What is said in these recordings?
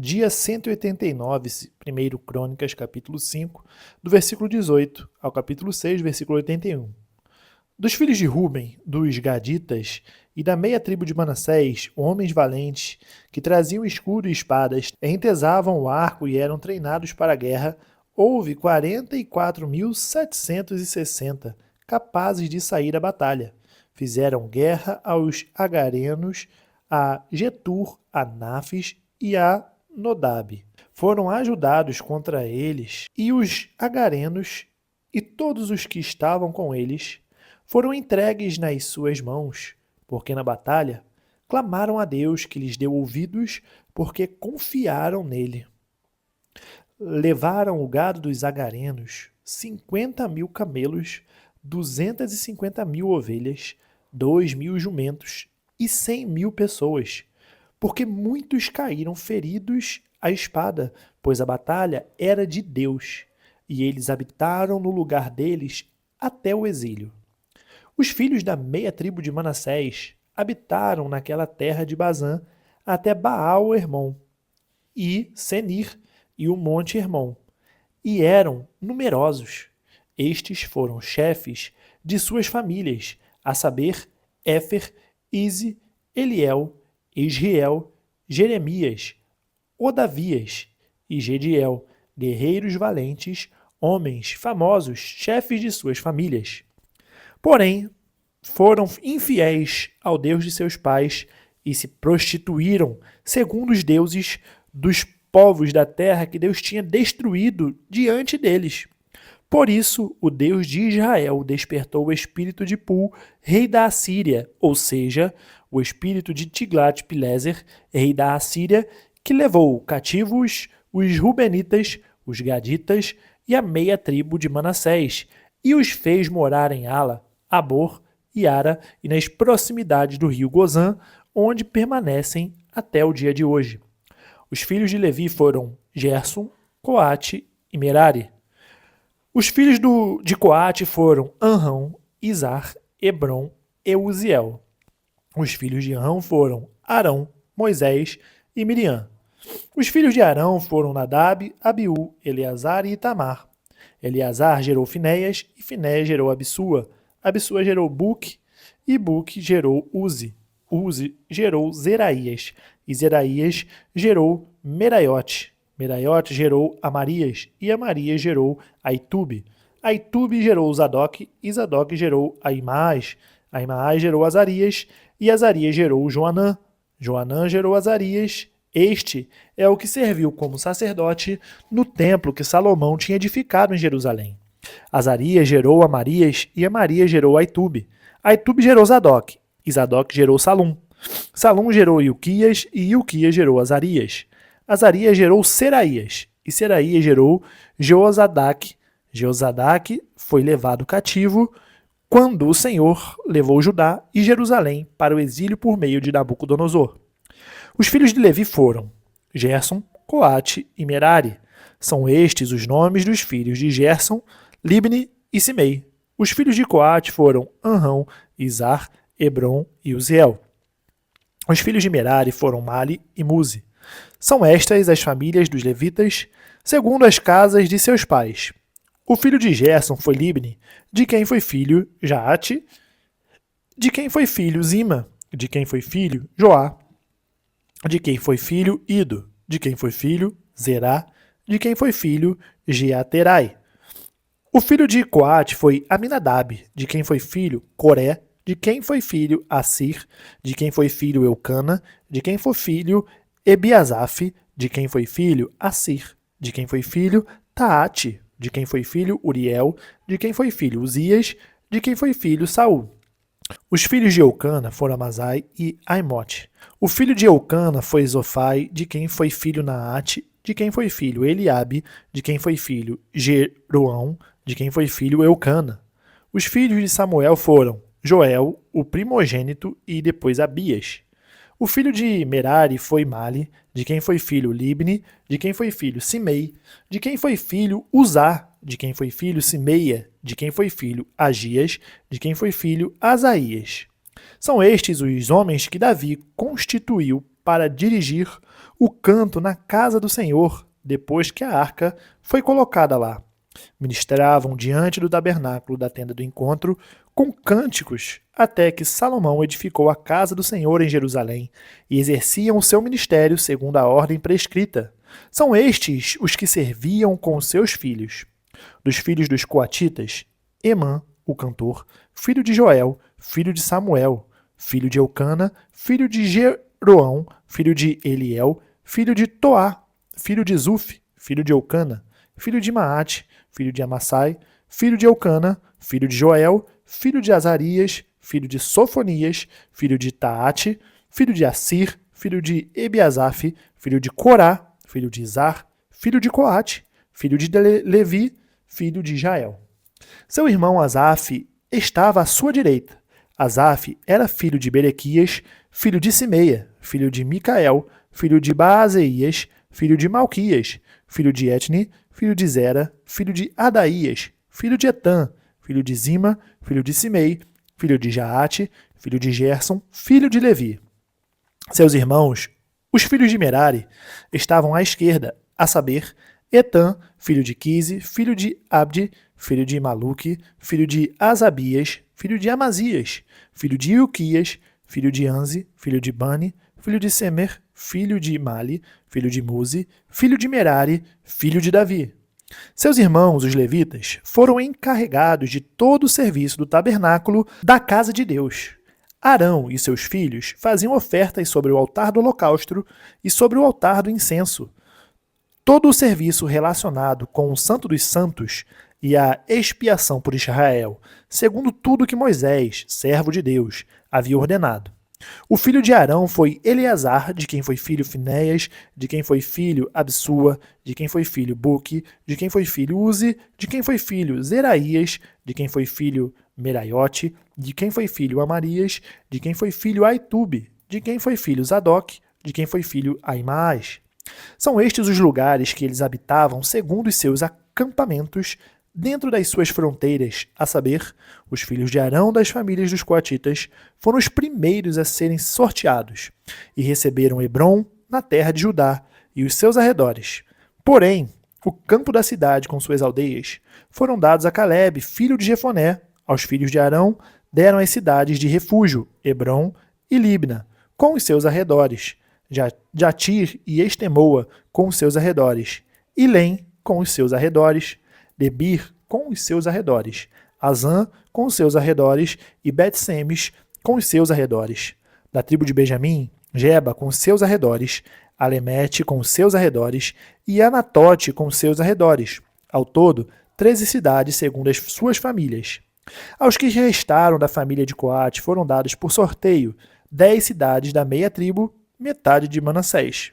dia 189, 1 Crônicas, capítulo 5, do versículo 18 ao capítulo 6, versículo 81. Dos filhos de Ruben, dos Gaditas, e da meia tribo de Manassés, homens valentes, que traziam escudo e espadas, entesavam o arco e eram treinados para a guerra, houve 44.760 capazes de sair à batalha. Fizeram guerra aos agarenos, a Getur, a Nafis e a Nodab. Foram ajudados contra eles, e os agarenos e todos os que estavam com eles foram entregues nas suas mãos, porque na batalha clamaram a Deus que lhes deu ouvidos, porque confiaram nele. Levaram o gado dos agarenos, 50.000 camelos, 250.000 ovelhas, 2.000 jumentos e 100.000 pessoas, porque muitos caíram feridos à espada, pois a batalha era de Deus, e eles habitaram no lugar deles até o exílio. Os filhos da meia tribo de Manassés habitaram naquela terra de Bazã até Baal-Hermon e Senir e o monte Hermon, e eram numerosos. Estes foram chefes de suas famílias, a saber, Éfer, Ize, Eliel, Israel, Jeremias, Odavias e Gediel, guerreiros valentes, homens famosos, chefes de suas famílias. Porém, foram infiéis ao Deus de seus pais e se prostituíram segundo os deuses dos povos da terra que Deus tinha destruído diante deles. Por isso, o Deus de Israel despertou o espírito de Pul, rei da Assíria, ou seja, o espírito de Tiglat-Pileser, rei da Assíria, que levou cativos os Rubenitas, os Gaditas e a meia tribo de Manassés, e os fez morar em Ala, Abor e Ara e nas proximidades do rio Gozã, onde permanecem até o dia de hoje. Os filhos de Levi foram Gerson, Coate e Merari. Os filhos de Coate foram Anrão, Izar, Hebron e Uziel. Os filhos de Anrão foram Arão, Moisés e Miriam. Os filhos de Arão foram Nadab, Abiú, Eleazar e Itamar. Eleazar gerou Finéias e Finéias gerou Abissua. Abissua gerou Buque e Buque gerou Uzi. Uzi gerou Zeraías e Zeraías gerou Meraiote. Meraiote gerou Amarias e Amarias gerou Aitube. Aitube gerou Zadok e Zadok gerou Ahimaás. Ahimaás gerou Azarias e Azarias gerou Joanã. Joanã gerou Azarias. Este é o que serviu como sacerdote no templo que Salomão tinha edificado em Jerusalém. Azarias gerou Amarias e Amarias gerou Aitube. Aitube gerou Zadok e Zadok gerou Salum. Salum gerou Ilquias e Ilquias gerou Azarias. Azarias gerou Seraías e Seraías gerou Jeozadak. Jeozadak foi levado cativo quando o Senhor levou Judá e Jerusalém para o exílio por meio de Nabucodonosor. Os filhos de Levi foram Gerson, Coate e Merari. São estes os nomes dos filhos de Gerson, Libni e Simei. Os filhos de Coate foram Anrão, Izar, Hebron e Uziel. Os filhos de Merari foram Mali e Muzi. São estas as famílias dos levitas, segundo as casas de seus pais. O filho de Gerson foi Libni, de quem foi filho Jaate, de quem foi filho Zima, de quem foi filho Joá, de quem foi filho Ido, de quem foi filho Zerá, de quem foi filho Jeaterai. O filho de Coate foi Aminadab, de quem foi filho Coré, de quem foi filho Assir, de quem foi filho Eucana, de quem foi filho Ebiasaf, de quem foi filho Assir, de quem foi filho Taate, de quem foi filho Uriel, de quem foi filho Uzias, de quem foi filho Saul. Os filhos de Eucana foram Amazai e Aimote. O filho de Eucana foi Zofai, de quem foi filho Naate, de quem foi filho Eliabe, de quem foi filho Jeroão, de quem foi filho Eucana. Os filhos de Samuel foram Joel, o primogênito, e depois Abias. O filho de Merari foi Mali, de quem foi filho Libni, de quem foi filho Simei, de quem foi filho Uzá, de quem foi filho Simeia, de quem foi filho Agias, de quem foi filho Asaías. São estes os homens que Davi constituiu para dirigir o canto na casa do Senhor, depois que a arca foi colocada lá. Ministravam diante do tabernáculo da tenda do encontro com cânticos, até que Salomão edificou a casa do Senhor em Jerusalém, e exerciam o seu ministério segundo a ordem prescrita. São estes os que serviam com seus filhos. Dos filhos dos coatitas, Emã, o cantor, filho de Joel, filho de Samuel, filho de Eucana, filho de Jeroão, filho de Eliel, filho de Toá, filho de Zuf, filho de Eucana, filho de Maate, filho de Amassai, filho de Eucana, filho de Joel, filho de Azarias, filho de Sofonias, filho de Taate, filho de Assir, filho de Ebiasaf, filho de Corá, filho de Izar, filho de Coate, filho de Levi, filho de Jael. Seu irmão Asaf estava à sua direita. Asaf era filho de Berequias, filho de Simeia, filho de Micael, filho de Baazeias, filho de Malquias, filho de Etni, filho de Zera, filho de Adaías, filho de Etã, filho de Zima, filho de Simei, filho de Jaate, filho de Gerson, filho de Levi. Seus irmãos, os filhos de Merari, estavam à esquerda, a saber, Etã, filho de Quise, filho de Abdi, filho de Maluque, filho de Asabias, filho de Amazias, filho de Ilquias, filho de Anzi, filho de Bani, filho de Semer, filho de Mali, filho de Muzi, filho de Merari, filho de Davi. Seus irmãos, os levitas, foram encarregados de todo o serviço do tabernáculo da casa de Deus. Arão e seus filhos faziam ofertas sobre o altar do holocausto e sobre o altar do incenso. Todo o serviço relacionado com o Santo dos Santos e a expiação por Israel, segundo tudo que Moisés, servo de Deus, havia ordenado. O filho de Arão foi Eleazar, de quem foi filho Finéias, de quem foi filho Absua, de quem foi filho Buque, de quem foi filho Uzi, de quem foi filho Zeraías, de quem foi filho Meraiote, de quem foi filho Amarias, de quem foi filho Aitube, de quem foi filho Zadok, de quem foi filho Aimaas. São estes os lugares que eles habitavam segundo os seus acampamentos dentro das suas fronteiras, a saber, os filhos de Arão das famílias dos coatitas foram os primeiros a serem sorteados e receberam Hebrom na terra de Judá e os seus arredores. Porém, o campo da cidade com suas aldeias foram dados a Calebe, filho de Jefoné. Aos filhos de Arão deram as cidades de refúgio, Hebrom e Libna, com os seus arredores, Jatir e Estemoa com os seus arredores, Ilém com os seus arredores, Debir com os seus arredores, Azã com os seus arredores e Bet-Semes com os seus arredores. Da tribo de Benjamim, Geba com os seus arredores, Alemete com os seus arredores e Anatote com os seus arredores. Ao todo, 13 cidades segundo as suas famílias. Aos que restaram da família de Coate foram dados por sorteio 10 cidades da meia tribo, metade de Manassés.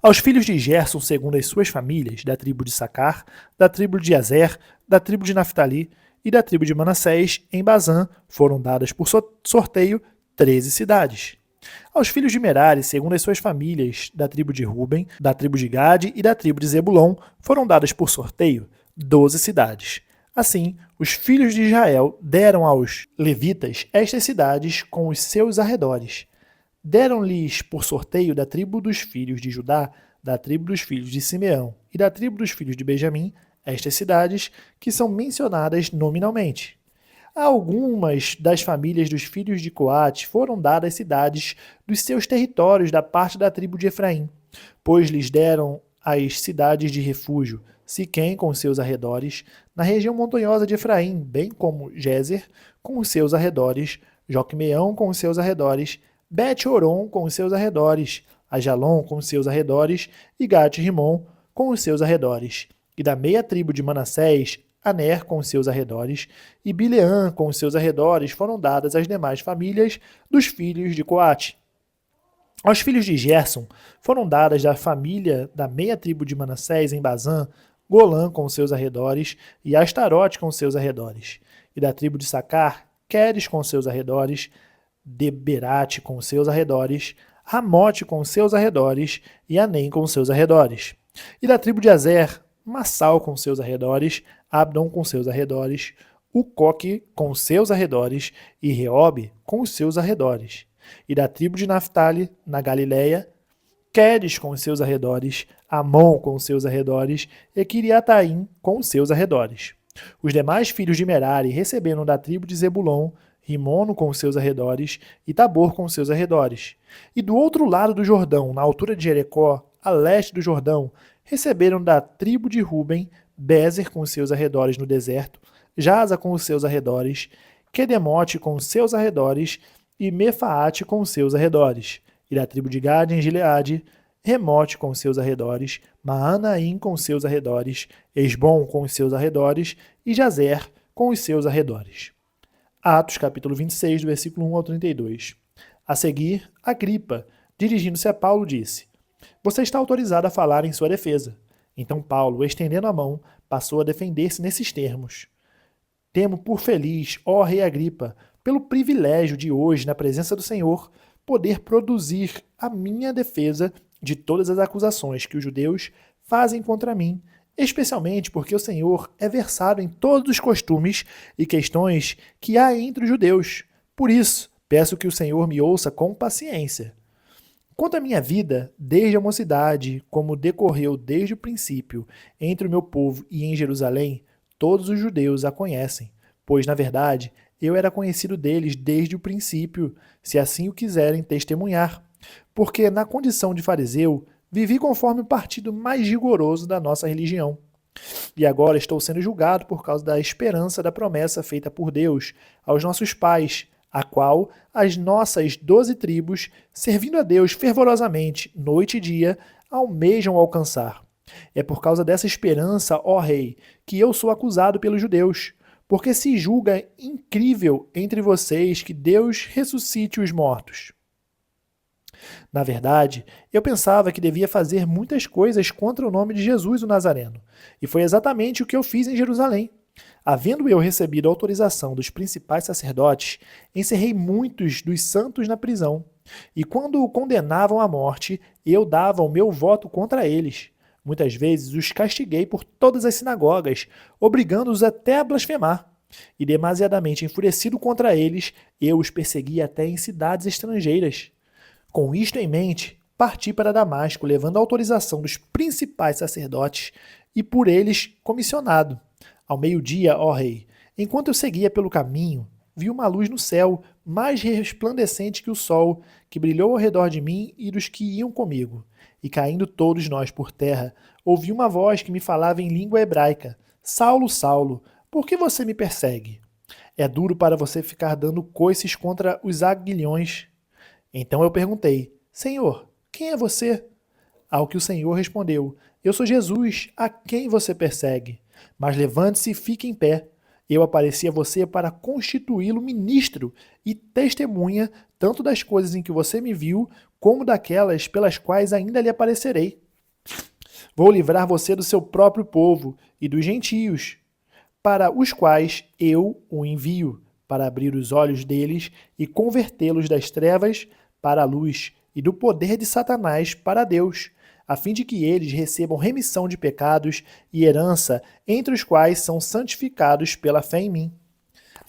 Aos filhos de Gerson, segundo as suas famílias, da tribo de Sacar, da tribo de Azer, da tribo de Naftali e da tribo de Manassés, em Bazã, foram dadas por sorteio 13 cidades. Aos filhos de Merari, segundo as suas famílias, da tribo de Ruben, da tribo de Gade e da tribo de Zebulon, foram dadas por sorteio 12 cidades. Assim, os filhos de Israel deram aos levitas estas cidades com os seus arredores. Deram-lhes por sorteio da tribo dos filhos de Judá, da tribo dos filhos de Simeão e da tribo dos filhos de Benjamim, estas cidades que são mencionadas nominalmente. A algumas das famílias dos filhos de Coate foram dadas cidades dos seus territórios da parte da tribo de Efraim, pois lhes deram as cidades de refúgio, Siquém com os seus arredores, na região montanhosa de Efraim, bem como Gézer com os seus arredores, Joquemeão com os seus arredores, Bet-Horon com os seus arredores, Ajalon com os seus arredores e Gat-Rimon com os seus arredores. E da meia tribo de Manassés, Aner com os seus arredores e Bileã com os seus arredores foram dadas às demais famílias dos filhos de Coate. Aos filhos de Gerson foram dadas da família da meia tribo de Manassés em Bazã, Golã com os seus arredores e Astarote com os seus arredores. E da tribo de Sacar, Queres com os seus arredores, Deberate com os seus arredores, Ramote com os seus arredores e Anem com os seus arredores. E da tribo de Azer, Massal com os seus arredores, Abdon com os seus arredores, Ucoque com os seus arredores e Reobe com os seus arredores. e da tribo de Naftali, na Galiléia, Queres com os seus arredores, Amon com os seus arredores, e Quiriataim com os seus arredores. Os demais filhos de Merari receberam da tribo de Zebulon, Rimono com os seus arredores, e Tabor com os seus arredores. E do outro lado do Jordão, na altura de Jericó, a leste do Jordão, receberam da tribo de Ruben, Bezer com os seus arredores no deserto, Jaza com os seus arredores, Quedemote com os seus arredores, e Mefaate com os seus arredores. E da tribo de Gade em Gileade, Remote com os seus arredores, Maanaim com os seus arredores, Esbom com os seus arredores, e Jazer com os seus arredores. Atos, capítulo 26, do versículo 1 ao 32. A seguir, Agripa, dirigindo-se a Paulo, disse: Você está autorizado a falar em sua defesa. Então Paulo, estendendo a mão, passou a defender-se nesses termos: Temo por feliz, ó rei Agripa, pelo privilégio de hoje, na presença do Senhor, poder produzir a minha defesa de todas as acusações que os judeus fazem contra mim, especialmente porque o Senhor é versado em todos os costumes e questões que há entre os judeus. Por isso, peço que o Senhor me ouça com paciência. Quanto à minha vida, desde a mocidade, como decorreu desde o princípio entre o meu povo e em Jerusalém, todos os judeus a conhecem, pois, na verdade, eu era conhecido deles desde o princípio, se assim o quiserem testemunhar, porque, na condição de fariseu, vivi conforme o partido mais rigoroso da nossa religião. E agora estou sendo julgado por causa da esperança da promessa feita por Deus aos nossos pais, a qual as nossas 12 tribos, servindo a Deus fervorosamente, noite e dia, almejam alcançar. É por causa dessa esperança, ó rei, que eu sou acusado pelos judeus, porque se julga incrível entre vocês que Deus ressuscite os mortos. Na verdade, eu pensava que devia fazer muitas coisas contra o nome de Jesus o Nazareno, e foi exatamente o que eu fiz em Jerusalém. Havendo eu recebido autorização dos principais sacerdotes, encerrei muitos dos santos na prisão, e quando o condenavam à morte, eu dava o meu voto contra eles. Muitas vezes os castiguei por todas as sinagogas, obrigando-os até a blasfemar. E demasiadamente enfurecido contra eles, eu os persegui até em cidades estrangeiras. Com isto em mente, parti para Damasco, levando a autorização dos principais sacerdotes e por eles comissionado. Ao meio-dia, ó rei, enquanto eu seguia pelo caminho, vi uma luz no céu, mais resplandecente que o sol, que brilhou ao redor de mim e dos que iam comigo. E caindo todos nós por terra, ouvi uma voz que me falava em língua hebraica: Saulo, Saulo, por que você me persegue? É duro para você ficar dando coices contra os aguilhões. Então eu perguntei: Senhor, quem é você? Ao que o Senhor respondeu: Eu sou Jesus, a quem você persegue. Mas levante-se e fique em pé. Eu apareci a você para constituí-lo ministro e testemunha tanto das coisas em que você me viu, como daquelas pelas quais ainda lhe aparecerei. Vou livrar você do seu próprio povo e dos gentios, para os quais eu o envio, para abrir os olhos deles e convertê-los das trevas para a luz e do poder de Satanás para Deus, a fim de que eles recebam remissão de pecados e herança, entre os quais são santificados pela fé em mim.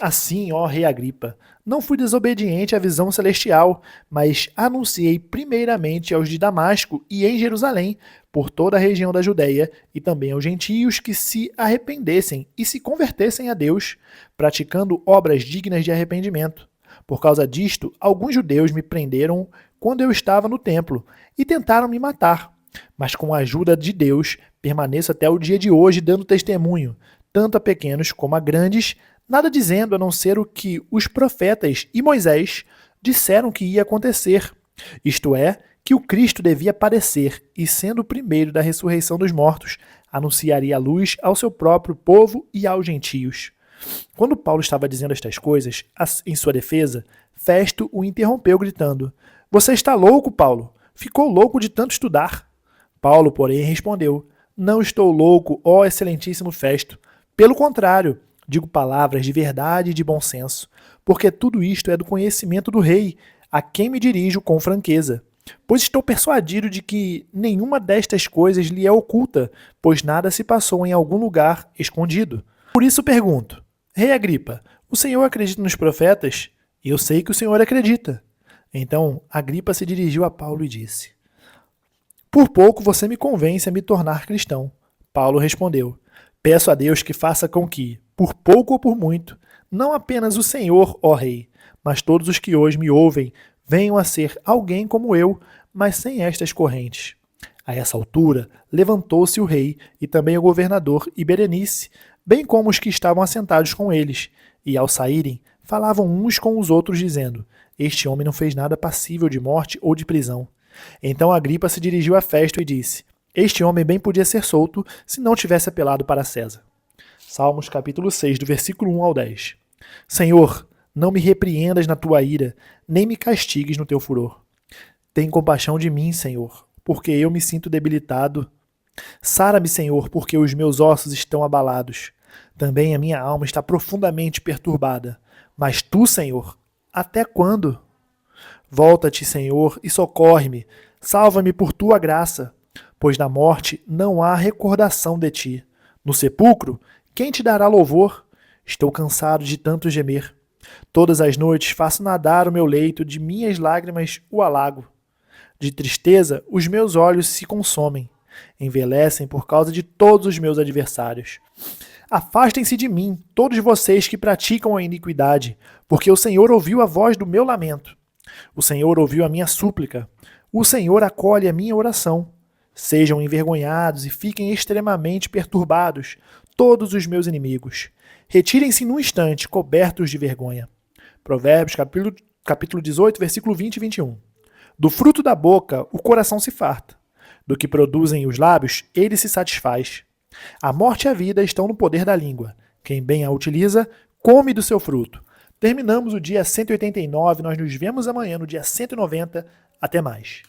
Assim, ó rei Agripa, não fui desobediente à visão celestial, mas anunciei primeiramente aos de Damasco e em Jerusalém, por toda a região da Judéia, e também aos gentios que se arrependessem e se convertessem a Deus, praticando obras dignas de arrependimento. Por causa disto, alguns judeus me prenderam quando eu estava no templo e tentaram me matar. Mas com a ajuda de Deus, permaneço até o dia de hoje dando testemunho, tanto a pequenos como a grandes, nada dizendo a não ser o que os profetas e Moisés disseram que ia acontecer, isto é, que o Cristo devia padecer e, sendo o primeiro da ressurreição dos mortos, anunciaria a luz ao seu próprio povo e aos gentios. Quando Paulo estava dizendo estas coisas, em sua defesa, Festo o interrompeu gritando: Você está louco, Paulo? Ficou louco de tanto estudar? Paulo, porém, respondeu: Não estou louco, ó excelentíssimo Festo. Pelo contrário, digo palavras de verdade e de bom senso, porque tudo isto é do conhecimento do rei, a quem me dirijo com franqueza. Pois estou persuadido de que nenhuma destas coisas lhe é oculta, pois nada se passou em algum lugar escondido. Por isso pergunto: Rei Agripa, o senhor acredita nos profetas? Eu sei que o senhor acredita. Então Agripa se dirigiu a Paulo e disse: Por pouco você me convence a me tornar cristão. Paulo respondeu: Peço a Deus que faça com que, por pouco ou por muito, não apenas o Senhor, ó Rei, mas todos os que hoje me ouvem venham a ser alguém como eu, mas sem estas correntes. A essa altura, levantou-se o rei e também o governador e Berenice, bem como os que estavam assentados com eles, e ao saírem, falavam uns com os outros, dizendo: Este homem não fez nada passível de morte ou de prisão. Então Agripa se dirigiu a Festo e disse: Este homem bem podia ser solto se não tivesse apelado para César. Salmos capítulo 6, do versículo 1 ao 10. Senhor, não me repreendas na tua ira, nem me castigues no teu furor. Tem compaixão de mim, Senhor, porque eu me sinto debilitado. Sara-me, Senhor, porque os meus ossos estão abalados. Também a minha alma está profundamente perturbada. Mas tu, Senhor, até quando? Volta-te, Senhor, e socorre-me. Salva-me por tua graça, pois na morte não há recordação de ti. No sepulcro, quem te dará louvor? Estou cansado de tanto gemer. Todas as noites faço nadar o meu leito, de minhas lágrimas o alago. De tristeza, os meus olhos se consomem. Envelhecem por causa de todos os meus adversários. Afastem-se de mim, todos vocês que praticam a iniquidade, porque o Senhor ouviu a voz do meu lamento. O Senhor ouviu a minha súplica. O Senhor acolhe a minha oração. Sejam envergonhados e fiquem extremamente perturbados todos os meus inimigos. Retirem-se num instante, cobertos de vergonha. Provérbios, capítulo 18, versículo 20 e 21. Do fruto da boca o coração se farta. Do que produzem os lábios, ele se satisfaz. A morte e a vida estão no poder da língua. Quem bem a utiliza, come do seu fruto. Terminamos o dia 189, nós nos vemos amanhã no dia 190. Até mais.